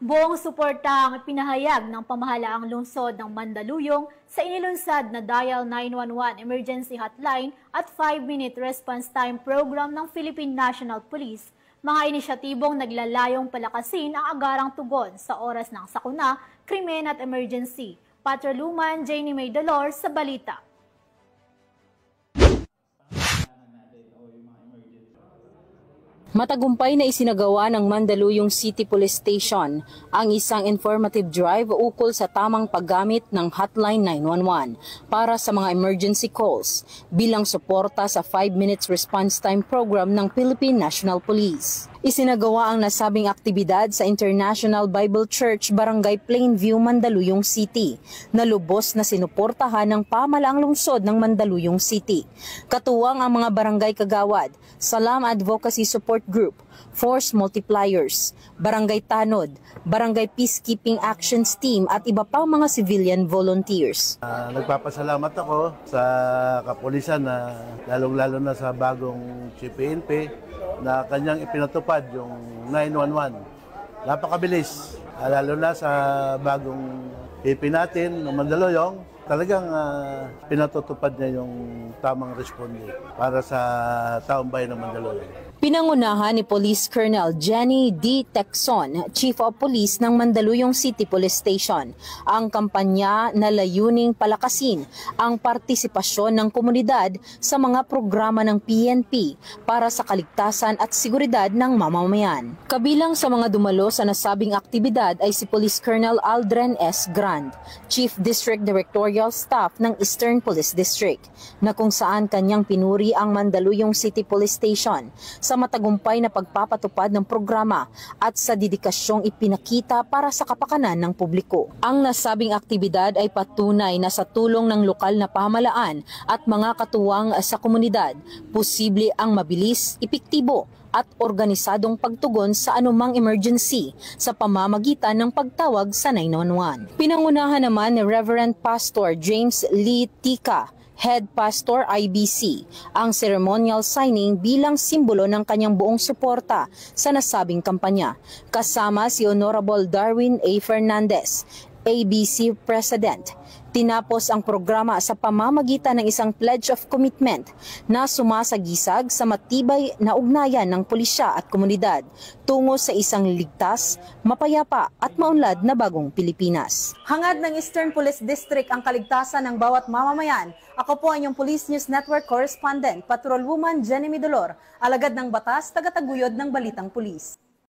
Buong suporta ang pinahayag ng pamahalaang lungsod ng Mandaluyong sa inilunsad na Dial 911 Emergency Hotline at 5-minute response time program ng Philippine National Police. Mga inisyatibong naglalayong palakasin ang agarang tugon sa oras ng sakuna, krimen at emergency. Patroluman Jenny May Dolor sa balita. Matagumpay na isinagawa ng Mandaluyong City Police Station ang isang informative drive ukol sa tamang paggamit ng Hotline 911 para sa mga emergency calls bilang suporta sa 5 minutes response time program ng Philippine National Police. Isinagawa ang nasabing aktibidad sa International Bible Church, Barangay Plainview, Mandaluyong City, na lubos na sinuportahan ng pamahalaang lungsod ng Mandaluyong City. Katuwang ang mga barangay kagawad, Salam Advocacy Support Group, Force Multipliers, Barangay Tanod, Barangay Peacekeeping Actions Team at iba pang mga civilian volunteers. Nagpapasalamat ako sa kapulisan na lalong-lalo na sa bagong Chief PNP na kanyang ipinatupad yung 911. Napakabilis, lalo na sa bagong PP natin ng Mandaluyong. Talagang pinatutupad niya yung tamang responde para sa taong bayan ng Mandaluyong. Pinangunahan ni Police Colonel Jenny D. Tecson, Chief of Police ng Mandaluyong City Police Station, ang kampanya na layuning palakasin ang partisipasyon ng komunidad sa mga programa ng PNP para sa kaligtasan at seguridad ng mamamayan. Kabilang sa mga dumalo sa nasabing aktibidad ay si Police Colonel Aldren S. Grand, Chief District Directorial Staff ng Eastern Police District, na kung saan kanyang pinuri ang Mandaluyong City Police Station sa matagumpay na pagpapatupad ng programa at sa dedikasyong ipinakita para sa kapakanan ng publiko. Ang nasabing aktibidad ay patunay na sa tulong ng lokal na pamahalaan at mga katuwang sa komunidad, posible ang mabilis, epektibo at organisadong pagtugon sa anumang emergency sa pamamagitan ng pagtawag sa 911. Pinangunahan naman ni Reverend Pastor James Lee Tika, Head Pastor IBC, ang ceremonial signing bilang simbolo ng kanyang buong suporta sa nasabing kampanya. Kasama si Honorable Darwin A. Fernandez, ABC President. Tinapos ang programa sa pamamagitan ng isang pledge of commitment na sumasagisag sa matibay na ugnayan ng pulisya at komunidad tungo sa isang ligtas, mapayapa at maunlad na bagong Pilipinas. Hangad ng Eastern Police District ang kaligtasan ng bawat mamamayan. Ako po ang inyong Police News Network Correspondent, Patrolwoman Jenny May Dolor, alagad ng batas, tagataguyod ng Balitang Pulis.